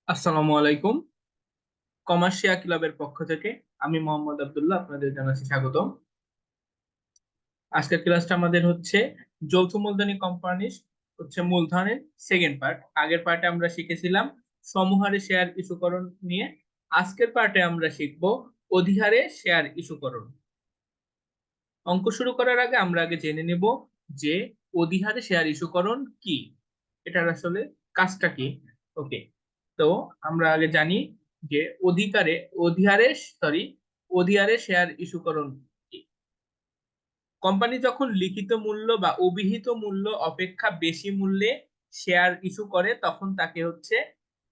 আসসালামু আলাইকুম। কমার্শিয়া ক্লাবের পক্ষ থেকে আমি মোহাম্মদ আব্দুল্লাহ আপনাদের জানাচ্ছি স্বাগতম। আজকের ক্লাসটা আমাদের হচ্ছে যৌথ মূলধনী কোম্পানির মূলধনের সেকেন্ড পার্ট। আগের পার্টে আমরা শিখেছিলাম সমহারে শেয়ার ইস্যুকরণ নিয়ে। আজকের পার্টে আমরা শিখব অধিহারে শেয়ার ইস্যুকরণ। অঙ্ক শুরু করার আগে আমরা আগে জেনে নেব যে অধিহারে শেয়ার ইস্যুকরণ কি, এটার আসলে কাজটা কি। ওকে, তো আমরা আগে জানি যে অধিহারে সরি অধিহারে শেয়ার ইস্যুকরণ কি। কোম্পানি যখন লিখিত মূল্য বা অবিহিত মূল্য অপেক্ষা বেশি মূল্যে শেয়ার ইস্যু করে তখন তাকে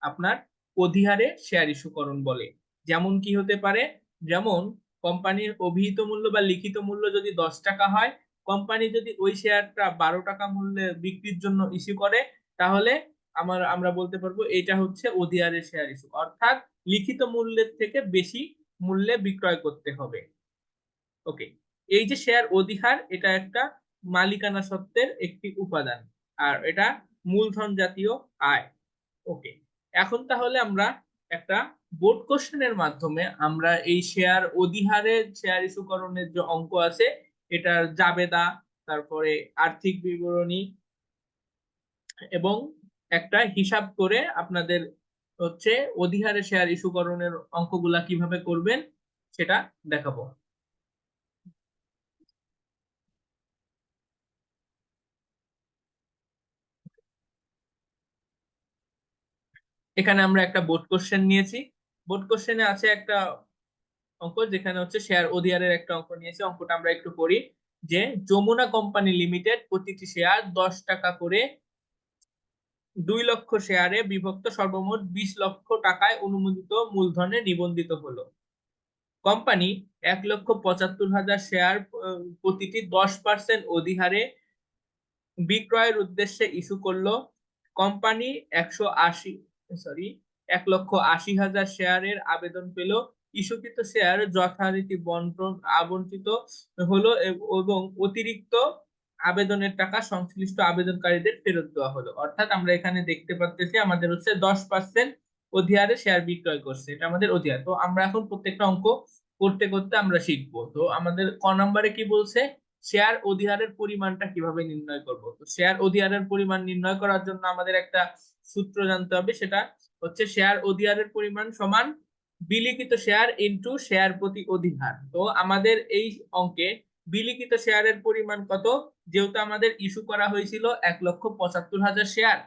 আপনার অধিহারে শেয়ার ইস্যুকরণ বলে। যেমন কি হতে পারে, যেমন কোম্পানির অভিহিত মূল্য বা লিখিত মূল্য যদি 10 টাকা হয়, কোম্পানি যদি ওই শেয়ারটা 12 টাকা মূল্যে বিক্রির জন্য ইস্যু করে, তাহলে আমরা বলতে পারবো এটা হচ্ছে অধিহারে শেয়ার ইস্যু, অর্থাৎ লিখিত মূল্যের থেকে বেশি মূল্যে বিক্রয় করতে হবে। ওকে, এই যে শেয়ার অধিহার, এটা একটা মালিকানা সত্ত্বের একটি উপাদান, আর এটা মূলধন জাতীয় আয়। ওকে, এখন তাহলে আমরা একটা বোর্ড কোশ্চেনের মাধ্যমে আমরা এই শেয়ার অধিহারের শেয়ার ইস্যুকরণের যে অঙ্ক আছে এটার জাবেদা, তারপরে আর্থিক বিবরণী এবং একটা হিসাব করে আপনাদের অধিহারে শেয়ার ইস্যুকরণের অঙ্কগুলা কিভাবে করবেন সেটা দেখাবো। এখানে আমরা একটা বোর্ড কোশ্চেন নিয়েছি। বোর্ড কোশ্চেনে আছে একটা অঙ্ক যেখানে শেয়ার অধিয়ারের একটা অঙ্ক নিয়েছি। অঙ্কটা আমরা একটু পড়ি যে যমুনা কোম্পানি লিমিটেড প্রতিটি শেয়ার 10 টাকা করে 2 লক্ষ শেয়ারে বিভক্ত সর্বমোট 20 লক্ষ টাকায় অনুমোদিত মূলধনে নিবন্ধিত হলো। কোম্পানি 1,75,000 শেয়ার প্রতিটি 10% অধিহারে বিক্রয়ের উদ্দেশ্যে ইস্যু করলো। কোম্পানি 180 সরি 1,80,000 শেয়ারের আবেদন পেল। ইস্যুকৃত শেয়ার যথারীতি বন্টন আবন্টিত হলো এবং অতিরিক্ত আবেদনের টাকা সংশ্লিষ্ট আবেদনকারীদের ফেরত দেওয়া হলো। অর্থাৎ আমরা এখানে দেখতে পাচ্ছি আমাদের 10% অধিহারে শেয়ার বিক্রয় করছে, এটা আমাদের অধিহার। তো আমরা এখন প্রত্যেকটা অঙ্ক করতে করতে আমরা শিখবো। তো আমাদের ক নম্বরে কি বলছে, শেয়ার অধিহারের পরিমাণটা কিভাবে নির্ণয় করব। তো শেয়ার অধিহারের পরিমাণ নির্ণয় করার জন্য আমাদের একটা সূত্র জানতে হবে, সেটা শেয়ার অধিহারের পরিমাণ সমান বিলিখিত শেয়ার ইনটু শেয়ার প্রতি অধিহার। তো আমাদের এই অঙ্কে বিলিখিত শেয়ারের পরিমাণ কত, যেহেতু আমাদের ইস্যু করা হয়েছিল 1,75,000 শেয়ার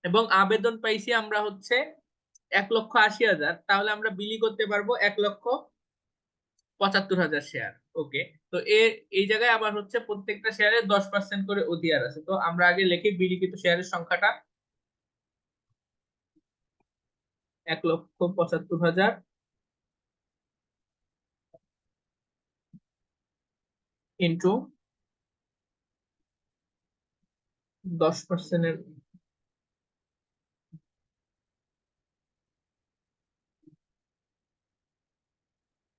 এবং আবেদন পাইছি আমরা 1,80,000, তাহলে আমরা বিলি করতে পারবো 1,75,000 শেয়ার। ওকে, তো এই জায়গায় আবার প্রত্যেকটা শেয়ারে 10% করে অধিয়ার আছে। তো আমরা আগে লিখি বিলিখিত শেয়ারের সংখ্যাটা 1,75,000 ইন্টু 10%।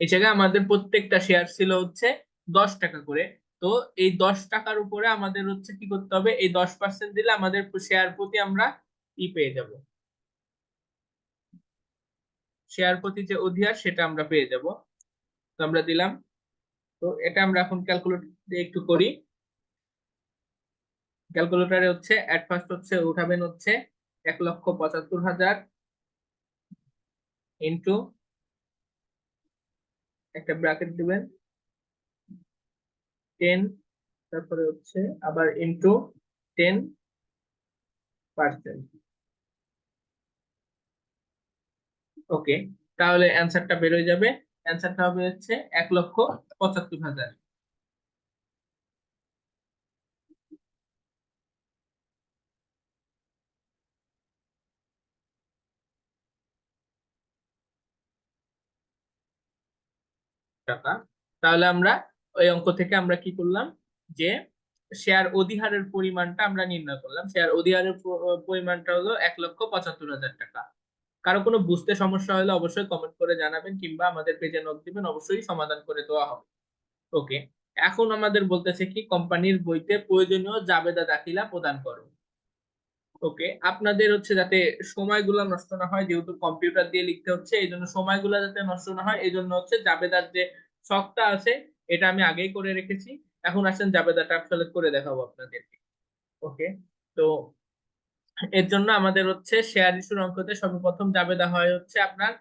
এই জায়গায় আমাদের প্রত্যেকটা শেয়ার ছিল 10 টাকা করে। তো এই 10 টাকার উপরে আমাদের কি করতে হবে, এই 10% দিলে আমাদের শেয়ার প্রতি আমরা পেয়ে যাব, শেয়ার প্রতি যে অধিয়ার সেটা আমরা পেয়ে যাব। তো আমরা দিলাম। তো এটা আমরা এখন ক্যালকুলেট দিয়ে একটু করি। ক্যালকুলেটরে এট ফার্স্ট উঠাবেন 1,75,000 ইন্টু একটা ব্র্যাকেট দিবেন 10, তারপরে আবার ইন্টু 10%। ওকে, তাহলে অ্যান্সারটা বের হয়ে যাবে। অ্যান্সারটা হবে 1,75,000 টাকা। তাহলে আমরা ওই অঙ্ক থেকে আমরা কি করলাম, যে শেয়ার অধিহারের পরিমাণটা আমরা নির্ণয় করলাম। শেয়ার অধিহারের পরিমাণটা হলো 1,75,000 টাকা। কারো কোনো বুঝতে সমস্যা হলে অবশ্যই কমেন্ট করে জানাবেন, কিংবা আমাদের পেজে নক দিবেন, অবশ্যই সমাধান করে দেওয়া হবে। ওকে, এখন আমাদের বলতেছে কি কোম্পানির বইতে প্রয়োজনীয় জাবেদা দাখিলা প্রদান করো। ওকে, আপনাদের হচ্ছে যাতে সময়গুলো নষ্ট না হয়, যেহেতু কম্পিউটার দিয়ে লিখতে হচ্ছে, এই জন্য সময়গুলো যাতে নষ্ট না হয় এই জন্য হচ্ছে জাবেদার যে ছকটা আছে এটা আমি আগেই করে রেখেছি। এখন আসেন জাবেদাটা আসলে করে দেখাবো আপনাদেরকে। ওকে, তো এর জন্য আমাদের হচ্ছে শেয়ার ইস্যুর অঙ্কতে সর্বপ্রথম জাবেদা হয় হচ্ছে আপনার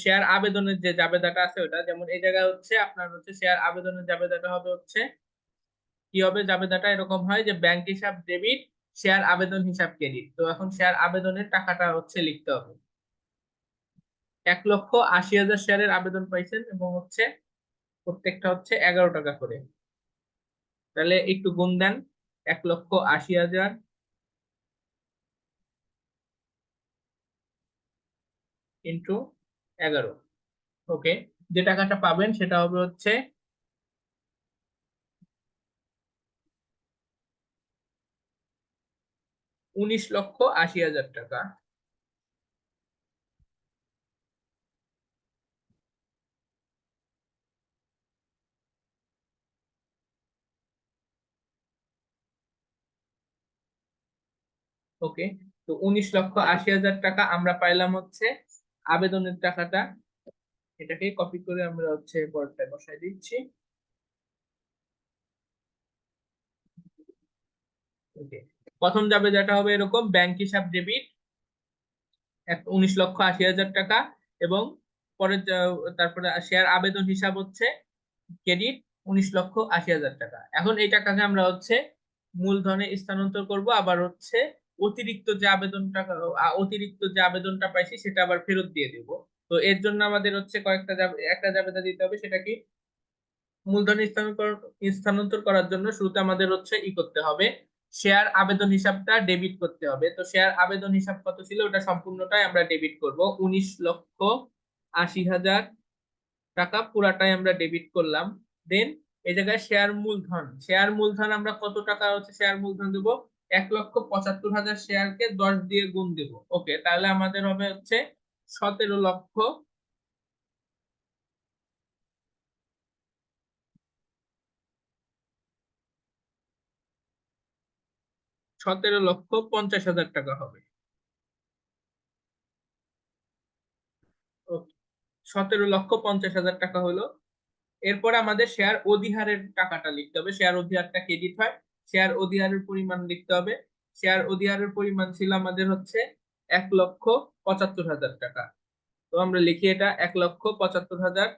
শেয়ার আবেদনের যে জাবেদাটা আছে ওটা, যেমন এই জায়গায় হচ্ছে আপনার হচ্ছে শেয়ার আবেদনের জাবেদাটা হবে হচ্ছে কি হবে, জাবেদাটা এরকম হয় যে ব্যাংক হিসাব ডেবিট, শেয়ার আবেদন হিসাব ক্রেডিট। তো এখন শেয়ার আবেদনের টাকাটা হচ্ছে লিখতে হবে। 1,80,000 শেয়ারের আবেদন পাইছেন এবং হচ্ছে প্রত্যেকটা হচ্ছে 11 টাকা করে। তাহলে একটু গুণ দেন, 1,80,000 ইন্টু 11। ওকে, যে টাকাটা পাবেন সেটা হবে হচ্ছে 19,80,000 টাকা। ওকে, তো 19,80,000 টাকা আমরা পাইলাম হচ্ছে আবেদনের টাকাটা। এটাকে কপি করে আমরা হচ্ছে পরেরটায় বসাই দিচ্ছি। ওকে, প্রথম যাবে যেটা হবে এরকম ব্যাংক হিসাব ডেবিট 19,80,000 টাকা, এবং পরের তারপরে শেয়ার আবেদন হিসাব হচ্ছে ক্রেডিট 19,80,000 টাকা। এখন এই টাকাকে আমরা হচ্ছে মূলধনে স্থানান্তর করব, আবার হচ্ছে অতিরিক্ত যে আবেদন টাকা অতিরিক্ত যে আবেদনটা পাইছি সেটা আবার ফেরত দিয়ে দেব। তো এর জন্য আমাদের হচ্ছে একটা জাবেদা দিতে হবে, সেটা কি, মূলধন স্থানান্তর করার জন্য শুরুতে আমাদের হচ্ছে করতে হবে, শেয়ার আবেদন হিসাবটা ডেবিট করতে হবে। তো শেয়ার আবেদন হিসাব কত ছিল ওটা সম্পূর্ণটাই আমরা ডেবিট করব, 19,80,000 টাকা পুরাটাই আমরা ডেবিট করলাম। দেন এই জায়গায় শেয়ার মূলধন আমরা কত টাকা হচ্ছে শেয়ার মূলধন দেবো, 1,75,000 শেয়ারকে 10 দিয়ে গুণ দেব। ওকে, তাহলে আমাদের হবে হচ্ছে 17 লক্ষ 17,50,000 টাকা হবে। 17,50,000 টাকা হলো। এরপরে আমাদের শেয়ার অধিহারের টাকাটা লিখতে হবে, শেয়ার অধিহারটা ক্রেডিট হয়, শেয়ার অধিহারের পরিমাণ লিখতে হবে। শেয়ার অধিহারের পরিমাণ ছিল আমাদের হচ্ছে 1,75,000 টাকা। তো আমরা লিখি এটা 1,75,000।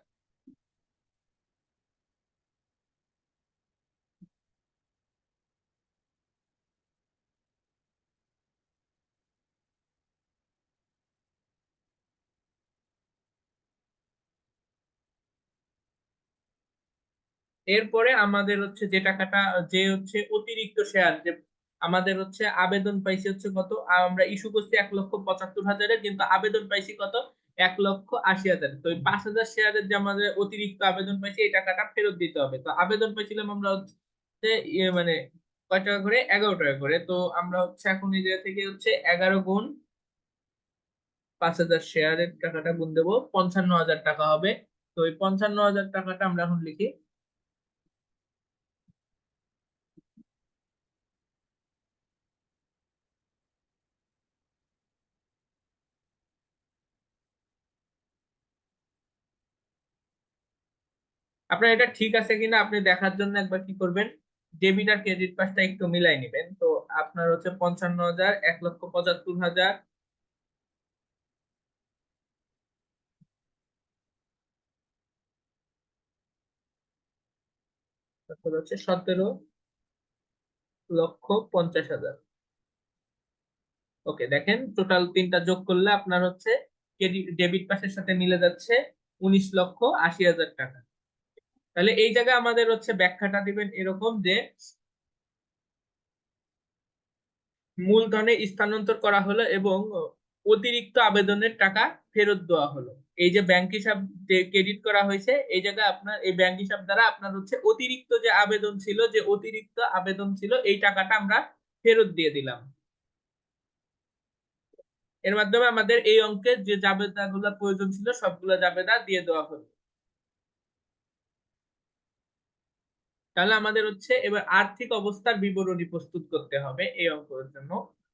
এরপরে আমাদের হচ্ছে যে টাকাটা, যে হচ্ছে অতিরিক্ত শেয়ার যে আমাদের হচ্ছে আবেদন পাইছি হচ্ছে কত, আমরা ইস্যু করছি 1,75,000-এর, কিন্তু আবেদন পাইছি কত, 1,80,000। তো ওই 5,000 শেয়ারের যে আমাদের অতিরিক্ত আবেদন পাইছি এই টাকাটা ফেরত দিতে হবে। তো আবেদন পাইছিলাম আমরা হচ্ছে মানে কয় টাকা করে, 11 টাকা করে। তো আমরা হচ্ছে এখন এই জায়গা থেকে হচ্ছে 11 গুণ 5,000 শেয়ারের টাকাটা গুণ দেবো, 55,000 টাকা হবে। তো ওই 55,000 টাকাটা আমরা এখন লিখি। আপনার এটা ঠিক আছে কিনা আপনি দেখার জন্য একবার কি করবেন, ডেবিট আর ক্রেডিট পাশটা একটু মিলাই নিবেন। তো আপনার হচ্ছে 55,000, 1,75,000, তারপর হচ্ছে 17,50,000। ওকে, দেখেন টোটাল তিনটা যোগ করলে আপনার হচ্ছে ক্রেডিট ডেবিট পাশের সাথে মিলে যাচ্ছে 19,80,000 টাকা। তাহলে এই জায়গায় আমাদের হচ্ছে ব্যাখ্যাটা দিবেন এরকম যে মূলধনে স্থানান্তর করা হলো এবং অতিরিক্ত আবেদনের টাকা ফেরত দেওয়া হলো। এই যে ব্যাংক হিসাব যে ক্রেডিট করা হয়েছে এই জায়গায় আপনার এই ব্যাংক হিসাব দ্বারা আপনার হচ্ছে অতিরিক্ত যে আবেদন ছিল, এই টাকাটা আমরা ফেরত দিয়ে দিলাম। এর মাধ্যমে আমাদের এই অঙ্কের যে জাবেদাগুলো প্রয়োজন ছিল সবগুলো জাবেদা দিয়ে দেওয়া হলো। তাহলে আমাদের হচ্ছে এবার আর্থিক অবস্থার বিবরণী প্রস্তুত করতে হবে এই অঙ্কের জন্য।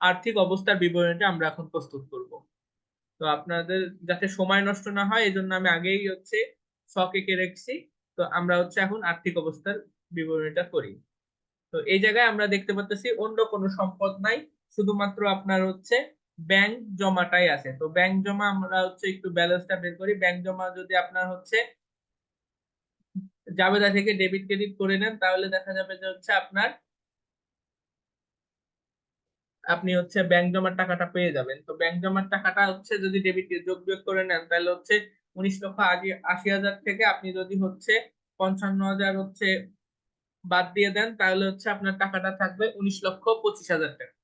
আর্থিক অবস্থার বিবরণীটা আমরা এখন প্রস্তুত করব। তো আপনাদের যাতে সময় নষ্ট না হয় এই জন্য আমি আগেই হচ্ছে ছক এঁকে রেখেছি। তো আমরা হচ্ছে এখন আর্থিক অবস্থার বিবরণীটা করি। তো এই জায়গায় আমরা দেখতে পাচ্ছি অন্য কোনো সম্পদ নাই, শুধুমাত্র আপনার হচ্ছে ব্যাংক জমাটাই আছে। তো ব্যাংক জমা আমরা হচ্ছে একটু ব্যালেন্সটা বের করি। ব্যাংক জমা যদি আপনার হচ্ছে জাবেদা থেকে ডেবিট ক্রেডিট করে নেন তাহলে দেখা যাবে যে হচ্ছে আপনার আপনি হচ্ছে ব্যাংক জমার টাকাটা পেয়ে যাবেন। তো ব্যাংক জমার টাকাটা হচ্ছে যদি ডেবিট যোগ বিয়োগ করে নেন তাহলে হচ্ছে 19,80,000 থেকে আপনি যদি হচ্ছে 55,000 হচ্ছে বাদ দিয়ে দেন তাহলে হচ্ছে আপনার টাকাটা থাকবে 19,25,000 টাকা।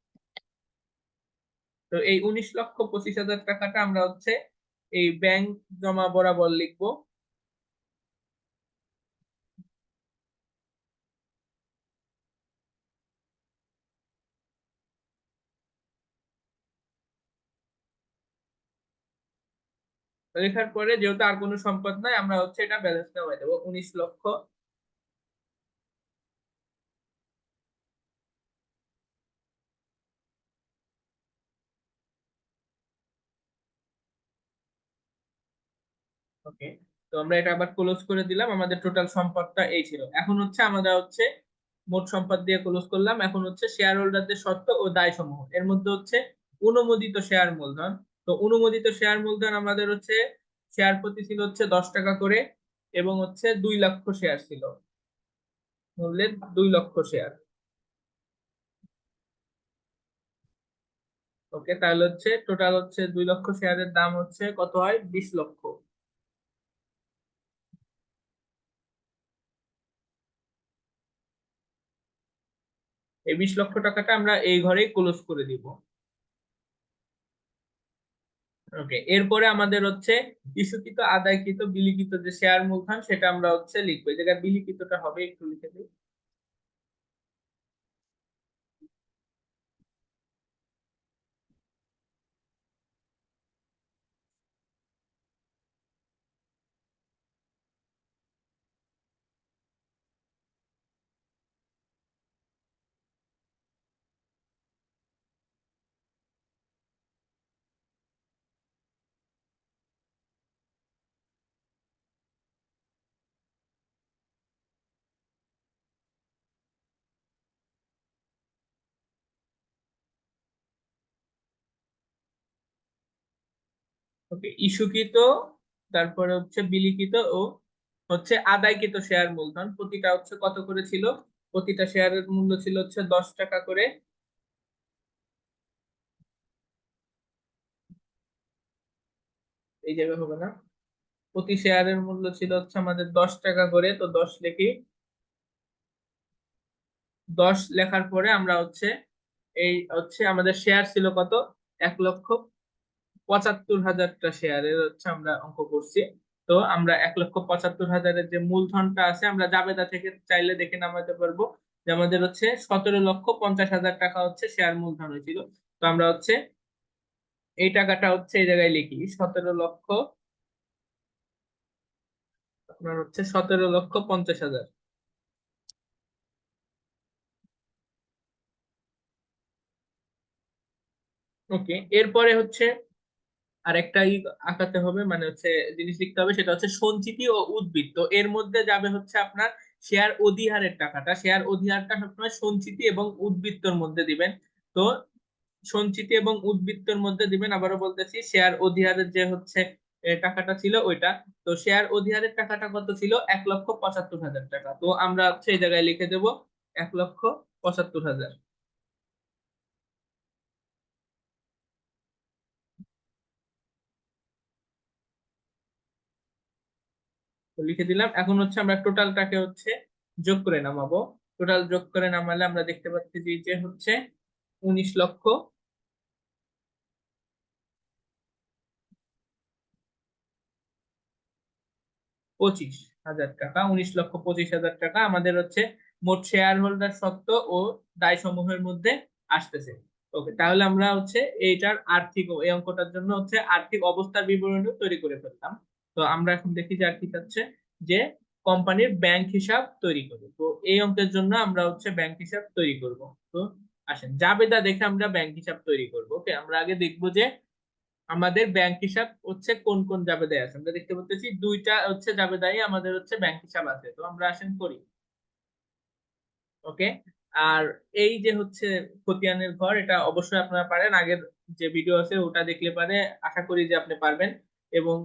তো এই 19,25,000 টাকাটা আমরা হচ্ছে এই ব্যাংক জমা বরাবর লিখবো। লেখার পরে যেহেতু আর কোনো সম্পদ নাই আমরা হচ্ছে এটা ব্যালেন্স নামাই দেবো 19,00,000। ওকে, তো আমরা এটা আবার ক্লোজ করে দিলাম। আমাদের টোটাল সম্পদটা এই ছিল। এখন হচ্ছে আমরা হচ্ছে মোট সম্পদ দিয়ে ক্লোজ করলাম। এখন হচ্ছে শেয়ার হোল্ডারদের শর্ত ও দায় সমূহ, এর মধ্যে হচ্ছে অনুমোদিত শেয়ার মূলধন। তো অনুমোদিত শেয়ার মূলধন আমাদের হচ্ছে শেয়ার প্রতি ছিল হচ্ছে 10 টাকা করে এবং হচ্ছে 2 লক্ষ শেয়ার ছিল, মূল্যের 2 লক্ষ শেয়ার। ওকে, তাহলে হচ্ছে টোটাল হচ্ছে 2 লক্ষ শেয়ারের দাম হচ্ছে কত হয়, 20 লক্ষ। এই 20 লক্ষ টাকাটা আমরা এই ঘরেই ক্লোজ করে দিব। ওকে, এরপরে আমাদের হচ্ছে ইস্যুকৃত আদায়কৃত বিলিখিত যে শেয়ার মূলধন সেটা আমরা হচ্ছে লিখবো। এই জায়গায় বিলিখিতটা হবে একটু লিখে দিই। ওকে, ইস্যুকৃত, তারপরে হচ্ছে বিলিখিত ও হচ্ছে আদায়কৃত শেয়ার মূলধন প্রতিটা হচ্ছে কত করে ছিল, প্রতিটা শেয়ারের মূল্য ছিল হচ্ছে 10 টাকা করে। এই জায়গায় হবে না, প্রতি শেয়ারের মূল্য ছিল হচ্ছে আমাদের 10 টাকা করে। তো 10 লিখি। 10 লেখার পরে আমরা হচ্ছে এই হচ্ছে আমাদের শেয়ার ছিল কত, 1,75,000টা শেয়ারের হচ্ছে আমরা অঙ্ক করছি। তো আমরা 1,75,000-এর যে মূলধনটা আছে আমরা জাবেদা থেকে চাইলে দেখে নামাতে পারবো যে আমাদের হচ্ছে 17,50,000 টাকা হচ্ছে শেয়ার মূলধন হয়েছিল। তো আমরা হচ্ছে এই টাকাটা হচ্ছে এই জায়গায় লিখি 17 লক্ষ, আপনার হচ্ছে 17,50,000। ওকে, এরপরে হচ্ছে আরেকটা আঁকাতে হবে, মানে হচ্ছে জিনিস লিখতে হবে, সেটা হচ্ছে সঞ্চিতি ও উদ্বৃত্ত। এর মধ্যে যাবে হচ্ছে আপনার শেয়ার অধিহারের টাকাটা। শেয়ার অধিহারটা সবসময় সঞ্চিতি এবং উদ্বৃত্তর মধ্যে দিবেন। তো সঞ্চিতি এবং উদ্বৃত্তর মধ্যে দিবেন। আবারও বলতেছি, শেয়ার অধিহারের যে হচ্ছে টাকাটা ছিল ওইটা। তো শেয়ার অধিহারের টাকাটা কত ছিল, 1,75,000 টাকা। তো আমরা হচ্ছে এই জায়গায় লিখে দেব 1,75,000। তো লিখে দিলাম। এখন হচ্ছে আমরা টোটালটাকে হচ্ছে যোগ করে নামাবো। টোটাল যোগ করে নামালে আমরা দেখতে পাচ্ছি যে যে হচ্ছে 19,25,000 টাকা। 19,25,000 টাকা আমাদের হচ্ছে মোট শেয়ার হোল্ডার সত্ত্ব ও দায় সমূহের মধ্যে আসতেছে। ওকে, তাহলে আমরা হচ্ছে এইটার আর্থিক এই অঙ্কটার জন্য হচ্ছে আর্থিক অবস্থার বিবরণী তৈরি করে ফেললাম। তো আমরা এখন দেখি যে আর কি চাচ্ছে, যে কোম্পানির ব্যাংক হিসাব তৈরি করি। তো এই অঙ্কের জন্য আমরা হচ্ছে ব্যাংক হিসাব তৈরি করব। তো আসেন জাবেদা দেখে আমরা ব্যাংক হিসাব তৈরি করবো। ওকে, আমরা আগে দেখবো যে আমাদের ব্যাংক হিসাব হচ্ছে কোন কোন জাবেদায় আছে। আমরা দেখতে পাচ্ছি দুইটা হচ্ছে জাবেদায় আমাদের হচ্ছে ব্যাংক হিসাব আছে, তো আমরা আসেন করি। ওকে, আর এই যে হচ্ছে খতিয়ানের ঘর, এটা অবশ্যই আপনারা পারেন, আগের যে ভিডিও আছে ওটা দেখলে পারে, আশা করি যে আপনি পারবেন। এবং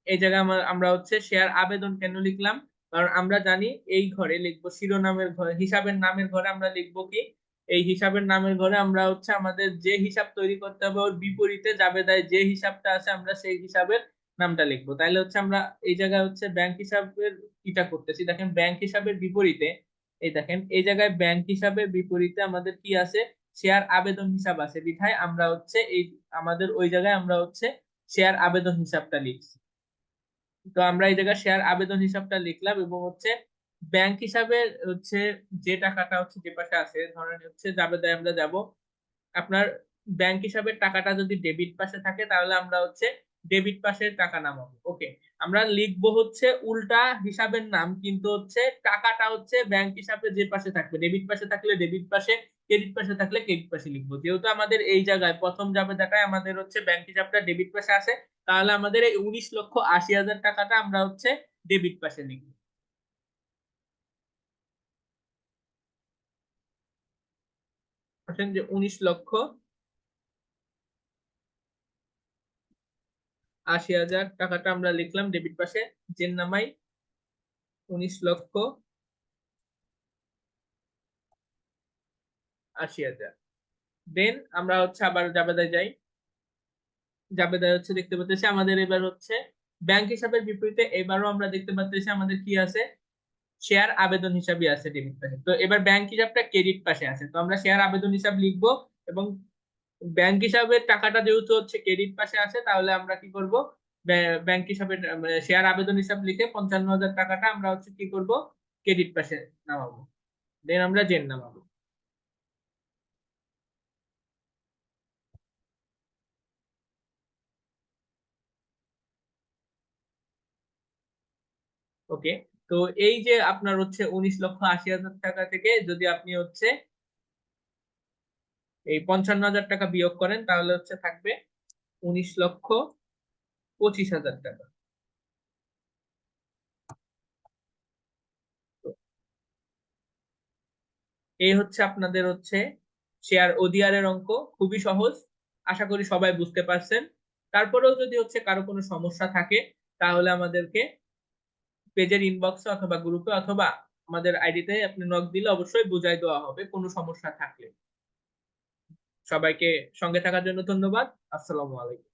এই জায়গায় আমরা হচ্ছে শেয়ার আবেদন কেন লিখলাম, কারণ আমরা জানি এই ঘরে লিখবো শিরোনামের ঘরে, হিসাবের নামের ঘরে আমরা লিখবো কি, এই হিসাবের নামের ঘরে আমরা হচ্ছে আমাদের যে হিসাব তৈরি করতে হবে ওর বিপরীতে জাবেদায় যে হিসাবটা আছে আমরা সেই হিসাবের নামটা লিখবো। তাইলে হচ্ছে আমরা এই জায়গায় হচ্ছে ব্যাংক হিসাবের কিটা করতেছি, দেখেন ব্যাংক হিসাবের বিপরীতে, এই দেখেন এই জায়গায় ব্যাংক হিসাবের বিপরীতে আমাদের কি আছে, শেয়ার আবেদন হিসাব আছে, বিধায় আমরা হচ্ছে এই আমাদের ওই জায়গায় আমরা হচ্ছে শেয়ার আবেদন হিসাবটা লিখছি। তো আমরা এই জায়গায় শেয়ার আবেদন হিসাবটা লিখলাম এবং হচ্ছে ব্যাংক হিসাবে হচ্ছে যে টাকাটা হচ্ছে যে পাশে আছে, ধরেন হচ্ছে জাবেদায় আমরা যাব, আপনার ব্যাংক হিসাবের টাকাটা যদি ডেবিট পাশে থাকে তাহলে আমরা হচ্ছে ডেবিট পাশের টাকা নামাবো। ওকে, আমরা লিখবো হচ্ছে উল্টা হিসাবের নাম, কিন্তু হচ্ছে টাকাটা হচ্ছে ব্যাংক হিসাবে যে পাশে থাকবে, ডেবিট পাশে থাকলে ডেবিট পাশে, ক্রেডিট পাশে থাকলে ক্রেডিট পাশে লিখবো। যেহেতু আমাদের এই জায়গায় প্রথম জাবেদাটায় আমাদের হচ্ছে ব্যাংক হিসাবটা ডেবিট পাশে আছে, তাহলে আমাদের এই 19,80,000 টাকাটা আমরা হচ্ছে ডেবিট পাশে লিখবো। আসেন যে 19,80,000 টাকাটা আমরা লিখলাম ডেবিট পাশে, যে নামাই 19,80,000। দেন আমরা হচ্ছে আবার জাবেদায় যাই, জাবেদায় হচ্ছে দেখতে পাচ্ছি আমাদের এবার হচ্ছে ব্যাংক হিসাবের বিপরীতে এবারও আমরা দেখতে পাচ্ছি আমাদের কি আছে, শেয়ার আবেদন হিসাবই আছে ডেবিট পাশে। তো এবার ব্যাংক হিসাবটা ক্রেডিট পাশে আছে, তো আমরা শেয়ার আবেদন হিসাব লিখবো এবং ব্যাংক হিসাবের টাকাটা যেহেতু হচ্ছে ক্রেডিট পাশে আছে, তাহলে আমরা কি করব, ব্যাংক হিসাবে শেয়ার আবেদন হিসাব লিখে 55,000 টাকাটা আমরা হচ্ছে কি করব, ক্রেডিট পাশে নামাবো। দেন আমরা জেন নামাবো। ওকে, তো এই যে আপনার হচ্ছে 19,80,000 টাকা থেকে যদি আপনি হচ্ছে এই 55,000 টাকা বিয়োগ করেন তাহলে হচ্ছে থাকবে 19,25,000 টাকা। তো এই হচ্ছে আপনাদের হচ্ছে শেয়ার ওডিআর এর অঙ্ক, খুবই সহজ, আশা করি সবাই বুঝতে পারছেন। তারপরেও যদি হচ্ছে কারো কোনো সমস্যা থাকে তাহলে আমাদেরকে পেজের ইনবক্সে অথবা গ্রুপে অথবা আমাদের আইডিতে আপনি নক দিলে অবশ্যই বুঝাই দেওয়া হবে কোনো সমস্যা থাকলে। সবাইকে সঙ্গে থাকার জন্য ধন্যবাদ। আসসালামু আলাইকুম।